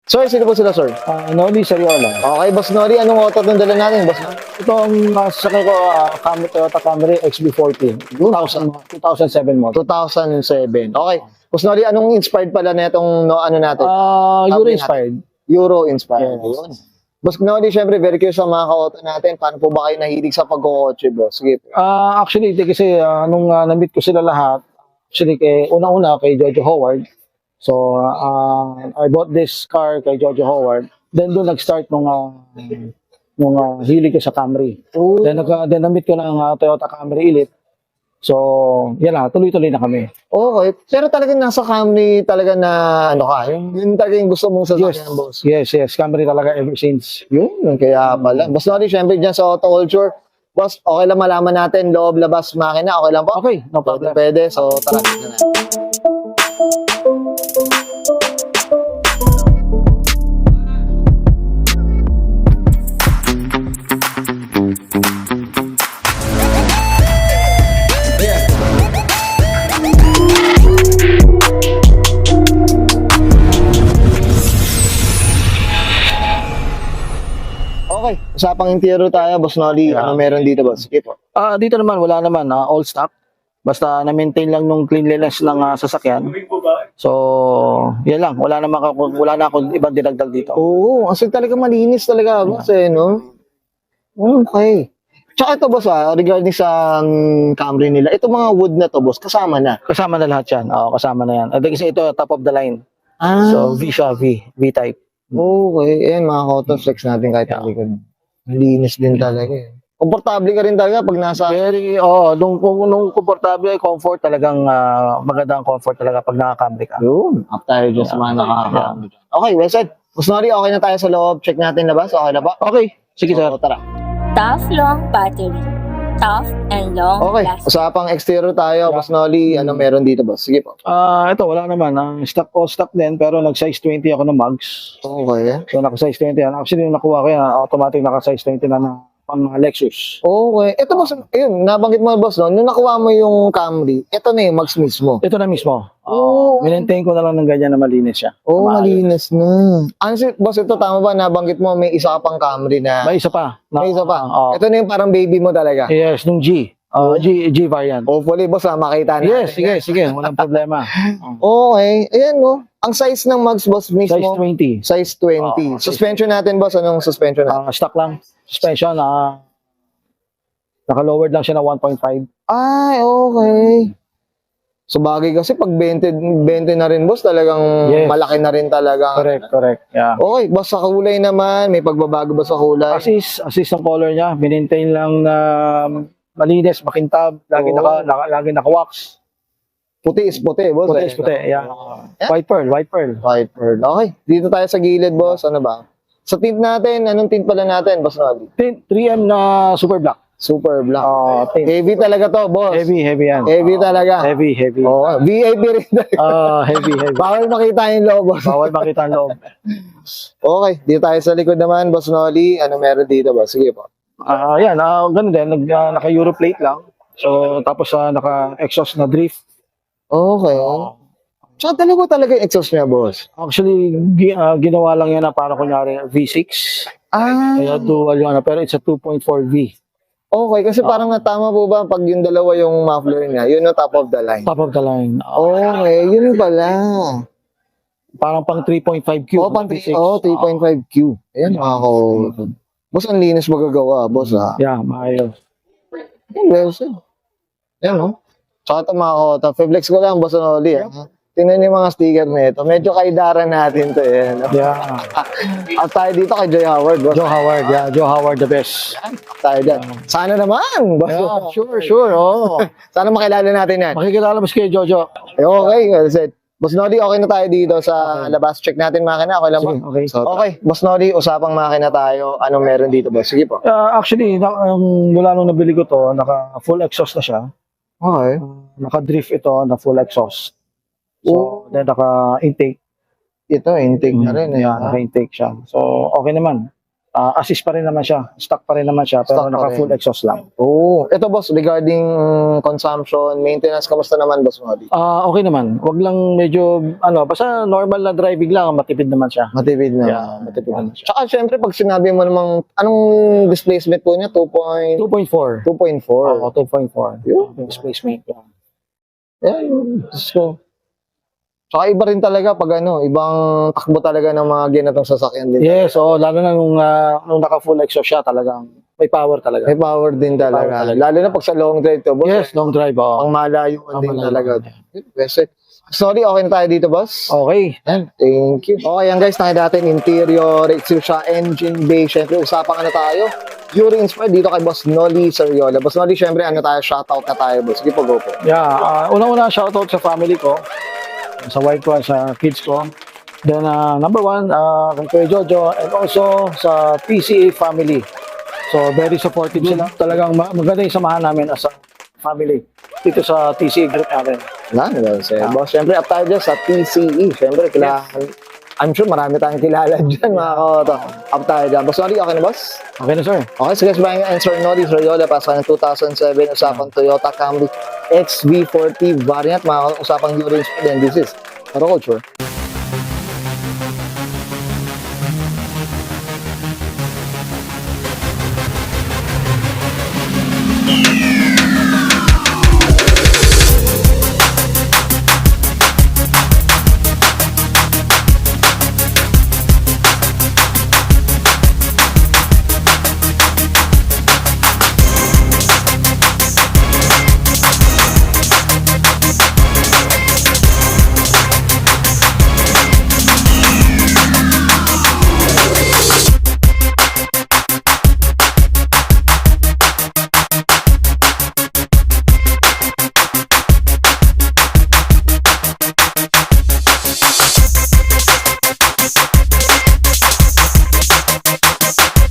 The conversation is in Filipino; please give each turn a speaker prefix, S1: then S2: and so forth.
S1: Sir, sino po sila, sir?
S2: Noli Sariola.
S1: Okay, Boss Nori, anong auto itong dala natin, Boss?
S2: Ito ang sasakyan ko, Toyota Camry XB40. 2007 model.
S1: 2007. Okay. Boss Nori, anong inspired pala na itong ano natin?
S2: Euro inspired.
S1: Euro inspired.
S2: Yes.
S1: Yun. Boss Nori, syempre, very curious sa mga ka-auto natin. Paano po ba kayo nahilig sa pagkakotse, boss? Sige.
S2: Actually, kasi nung na-meet ko sila lahat, actually, una-una kay Jojo Howard. So, I bought this car kay Jojo Howard. Then doon nag-start nung hilig ko sa Camry.
S1: Oh.
S2: Then na-meet ko ng Toyota Camry Elite. So, yan lang, tuloy-tuloy na kami.
S1: Okay. Pero talagang nasa Camry talaga na ano ka, yun talaga yung gusto mong sasakyan, boss.
S2: Yes, Camry talaga ever since.
S1: Yun kaya pala. Boss Nori, syempre dyan sa auto culture, boss, okay lang malaman natin, loob, labas, makina, okay lang po?
S2: Okay, no problem.
S1: Pwede, so tara na. Okay, usapang interior tayo, Boss Noli. Ano meron dito, boss? Sige po.
S2: Dito naman, wala naman, all stock. Basta na-maintain lang nung cleanliness ng sasakyan. So, yan lang. Wala na akong ibang dinagdag dito.
S1: Oo, kasi talaga malinis talaga, boss, no? Okay. Tsaka ito, boss, regarding sa Camry nila, ito mga wood na to, boss, kasama na.
S2: Kasama na lahat yan. Oo, kasama na yan. Kasi ito, top of the line.
S1: Ah,
S2: So, V siya, V-type.
S1: okay. Ayan, mga auto flex natin kahit ang likod. Malinis din talaga, eh. Komportable ka rin talaga pag nasa...
S2: Nung komportable, comfort talagang magandang comfort talaga pag naka-Camry ka.
S1: Yun, up tayo dyan sa mga nakaka... Okay, well said. Boss Noli, okay na tayo sa loob. Check natin labas. Okay na ba?
S2: Okay, sige sir.
S1: So, tara.
S3: Tough long battery. Tough and long
S1: Okay,
S3: lasting.
S1: usapang exterior tayo. Boss Noli, ano meron dito, boss? Sige po.
S2: Ito, wala naman. Stock din, pero nag-size 20 ako ng mugs.
S1: Okay.
S2: So, naka-size 20 yan. Actually, yung nakuha ko yan, automatic naka-size 20 na pang Lexus.
S1: Okay. Ito, boss, ayun, nabanggit mo, boss, no? Nung nakuha mo yung Camry, ito na yung mags mismo.
S2: Ito na mismo.
S1: Oo.
S2: Minentain ko na lang ng ganyan na malinis siya.
S1: Oo,
S2: Maayos.
S1: malinis na. Ano si, boss, ito tama ba? Nabanggit mo, may isa ka pang Camry na...
S2: May isa pa.
S1: May isa pa.
S2: Oo.
S1: Ito na yung parang baby mo talaga.
S2: Yes, nung G. G variant.
S1: Hopefully, boss, makita natin.
S2: Yes, sige. Walang problema.
S1: Okay. Ayan, no? Ang size ng mags, boss,
S2: Size
S1: mismo.
S2: 20.
S1: Size 20. Suspension natin, boss. Anong suspension natin?
S2: Stock lang. Suspension, naka-lowered lang siya na 1.5.
S1: Ay, okay. So bagay kasi pag 20 na rin, boss, talagang
S2: Yes.
S1: malaki na rin talaga.
S2: Correct. Yeah.
S1: Okay, boss, sa kulay naman, may pagbabago ba sa kulay?
S2: Assist ang color niya. Minentain lang na malinis, makintab, lagi
S1: Oo.
S2: lagi naka-wax.
S1: Puti is puti, boss.
S2: Puti is puti. Yeah. White pearl.
S1: White pearl. Okay, dito tayo sa gilid, boss. Ano ba? Sa tint natin, anong tint pala natin, boss Noli?
S2: Tint 3M na super black.
S1: Super black.
S2: Tint.
S1: Heavy talaga to, boss.
S2: Heavy yan.
S1: Heavy talaga.
S2: Heavy.
S1: Oo, VIP rin talaga.
S2: Heavy.
S1: Bawal makita yung logo, boss.
S2: Bawal makita ang loob.
S1: Okay, dito tayo sa likod naman, boss Noli. Ano meron dito, boss? Sige po.
S2: Yan, ganun din. Naka-Euro plate lang. So, tapos naka-exhaust na drift.
S1: Okay. Tsaka dalawa talaga yung exhaust niya, boss.
S2: Actually, ginawa lang yan na para kunyari V6. Kaya dual yun, pero it's a 2.4V.
S1: Okay, kasi parang natama po ba pag yung dalawa yung muffler niya, yun ang top of the line.
S2: Top of the line.
S1: Okay, yun pala.
S2: Parang pang 3.5Q.
S1: Oh, 3.5Q. Ayan, ako. Boss, ang linis magagawa, boss, ha?
S2: Yeah, maayos.
S1: Well said. Ayan, no? Tsaka ito mga kota. Flex ko lang, boss, Noli, ha? Tingnan yung mga sticker na ito. Medyo kaidaran natin to, eh. No?
S2: Yeah.
S1: At tayo dito kay Joy Howard, boss.
S2: Joe Howard, yeah. Joe Howard the best.
S1: Tayo dyan. Sana naman, boss.
S2: Yeah, sure. Oh.
S1: Sana makilala natin yan.
S2: Makikilala mo si Jojo.
S1: Okay, well said. Boss Noli, okay na tayo dito sa labas. Check natin makina. Okay lang ba?
S2: Sige, okay.
S1: So, okay, Boss Noli, usapang makina tayo. Anong meron dito, boss? Sige po.
S2: Actually, mula nung nabili ko to, naka-full exhaust na siya.
S1: Okay.
S2: Naka-drift ito na full exhaust. So, then naka-intake.
S1: Ito, intake na rin.
S2: Yeah, naka-intake siya. So, okay naman. assist pa rin naman siya. Stock pa rin naman siya, pero
S1: Stock pa
S2: naka full
S1: rin.
S2: exhaust lang.
S1: Oh, ito boss, regarding consumption, maintenance, kamusta naman boss Modi?
S2: Okay naman. Wag lang medyo, basta normal na driving lang, matipid naman siya.
S1: Matipid na.
S2: Yeah, matipid naman siya.
S1: Tsaka syempre pag sinabi mo namang, anong displacement po niya?
S2: 2.4.
S1: 2.4.
S2: 2.4.
S1: Yun.
S2: Displacement. Yeah.
S1: Yan, so, tsaka iba rin talaga pag ibang takbo talaga ng mga ganitong sasakyan din.
S2: Yes, lalo na nung naka full exhaust siya, talagang may power talaga.
S1: May power din talaga.
S2: power talaga.
S1: Lalo na pag sa long drive to, boss.
S2: Yes, long drive.
S1: Pang malayo
S2: Pang
S1: din
S2: malayo.
S1: talaga. Best. Sorry, okay na tayo dito, boss?
S2: Okay.
S1: Yan, thank you. Okay, yan guys, nakita natin interior, siya, engine bay, syempre usapan tayo. Yuri inspired dito kay Boss Nolly Sariola. Boss Nolly, syempre shoutout na tayo, boss. Sige po, go po.
S2: Yeah, unang-una shoutout sa family ko, sa wife ko, sa kids ko. Then number one, kay Kuya Jojo, and also sa PCA family. So very supportive sila. Talagang maganda yung samahan namin as a family dito sa TCA group natin.
S1: Boss, syempre up tayo dyan sa PCE. Syempre, I'm sure marami tayong kilala dyan, mga kaoto. Up tayo dyan. Boss Nolly, okay na, boss?
S2: Okay na, sir.
S1: Okay, sige, sabahin nga, Sir Nolly Sariola, pasok ng 2007, usapang Toyota Camry XV40 variant, mga usapang Yuri inspired, and this is Auto Culture.